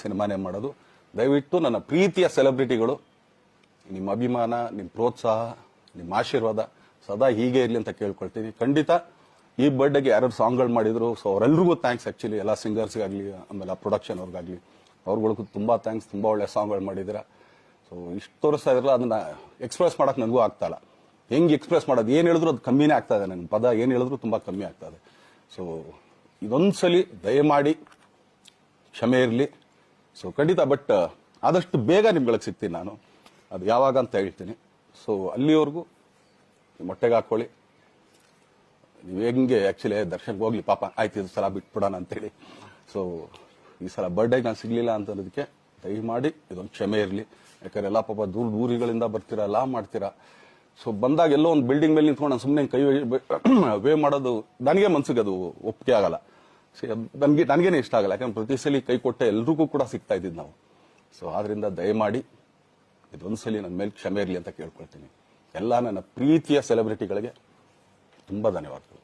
ಸಿನಿಮಾನೇ ಮಾಡೋದು. ದಯವಿಟ್ಟು ನನ್ನ ಪ್ರೀತಿಯ ಸೆಲೆಬ್ರಿಟಿಗಳು, ನಿಮ್ಮ ಅಭಿಮಾನ, ನಿಮ್ಮ ಪ್ರೋತ್ಸಾಹ, ನಿಮ್ಮ ಆಶೀರ್ವಾದ ಸದಾ ಹೀಗೆ ಇರಲಿ ಅಂತ ಕೇಳ್ಕೊಳ್ತೀನಿ. ಖಂಡಿತ ಈ ಬರ್ಡೇಗೆ ಯಾರು ಸಾಂಗ್ಗಳು ಮಾಡಿದ್ರು, ಸೊ ಅವರೆಲ್ಲರಿಗೂ ಥ್ಯಾಂಕ್ಸ್. ಆಕ್ಚುಲಿ ಎಲ್ಲ ಸಿಂಗರ್ಸ್ಗಾಗ್ಲಿ, ಆಮೇಲೆ ಪ್ರೊಡಕ್ಷನ್ ಅವ್ರಿಗಾಗ್ಲಿ, ಅವ್ರುಗಳಿಗೂ ತುಂಬಾ ಥ್ಯಾಂಕ್ಸ್. ತುಂಬಾ ಒಳ್ಳೆ ಸಾಂಗ್ಗಳು ಮಾಡಿದಿರ. ಸೊ ಇಷ್ಟು ತೋರಿಸ್ತಾ ಇದ್ರಲ್ಲ, ಅದನ್ನ ಎಕ್ಸ್ಪ್ರೆಸ್ ಮಾಡಕ್ ನನಗೂ ಆಗ್ತಾ ಇಲ್ಲ. ಹೆಂಗ್ ಎಕ್ಸ್ಪ್ರೆಸ್ ಮಾಡೋದು, ಏನ್ ಹೇಳಿದ್ರು ಅದು ಕಮ್ಮಿನೇ ಆಗ್ತಾ ಇದೆ. ನನ್ನ ಪದ ಏನ್ ಹೇಳಿದ್ರು ತುಂಬಾ ಕಮ್ಮಿ ಆಗ್ತಾ ಇದೆ. ಸೊ ಇದೊಂದ್ಸಲಿ ದಯಮಾಡಿ ಕ್ಷಮೆ ಇರಲಿ. ಸೊ ಖಂಡಿತ, ಬಟ್ ಆದಷ್ಟು ಬೇಗ ನಿಮ್ಗಳಿಗೆ ಸಿಗ್ತೀನಿ ನಾನು. ಅದು ಯಾವಾಗ ಅಂತ ಹೇಳ್ತೀನಿ. ಸೊ ಅಲ್ಲಿವರೆಗೂ ಮೊಟ್ಟೆಗೆ ಹಾಕೊಳ್ಳಿ. ನೀವು ಹೆಂಗೆ ಆಕ್ಚುಲಿ ದರ್ಶನ್ಗೆ ಹೋಗ್ಲಿ ಪಾಪ, ಆಯ್ತು ಇದು ಸಲ ಬಿಟ್ಬಿಡೋಣ ಅಂತೇಳಿ. ಸೊ ಈ ಸಲ ಬರ್ಡೇಗೆ ನಾನು ಸಿಗ್ಲಿಲ್ಲ ಅಂತನ್ನೋದಕ್ಕೆ ದಯಮಾಡಿ ಇದೊಂದು ಕ್ಷಮೆ ಇರಲಿ. ಯಾಕಂದ್ರೆ ಎಲ್ಲ ಪಾಪ ದೂರಗಳಿಂದ ಬರ್ತೀರಾ, ಎಲ್ಲ ಮಾಡ್ತೀರಾ. ಸೊ ಬಂದಾಗ ಎಲ್ಲೋ ಒಂದು ಬಿಲ್ಡಿಂಗ್ ಮೇಲೆ ನಿಂತ್ಕೊಂಡು ನಾನು ಸುಮ್ಮನೆ ಕೈ ವೇ ಮಾಡೋದು ನನಗೆ ಮನ್ಸಿಗೆ ಅದು ಒಪ್ಪಿಗೆ ಆಗಲ್ಲ. ನನಗೇನೆ ಇಷ್ಟ ಆಗಲ್ಲ. ಯಾಕಂದ್ರೆ ಪ್ರತಿ ಸಲ ಕೈ ಕೊಟ್ಟೆ ಎಲ್ರಿಗೂ ಕೂಡ ಸಿಗ್ತಾ ಇದ್ದಿದ್ದು ನಾವು. ಸೊ ಆದ್ರಿಂದ ದಯಮಾಡಿ ಇದೊಂದ್ಸಲಿ ನನ್ನ ಮೇಲೆ ಕ್ಷಮೆ ಇರಲಿ ಅಂತ ಕೇಳ್ಕೊಳ್ತೀನಿ. ಎಲ್ಲ ನನ್ನ ಪ್ರೀತಿಯ ಸೆಲೆಬ್ರಿಟಿಗಳಿಗೆ ತುಂಬಾ ಧನ್ಯವಾದಗಳು.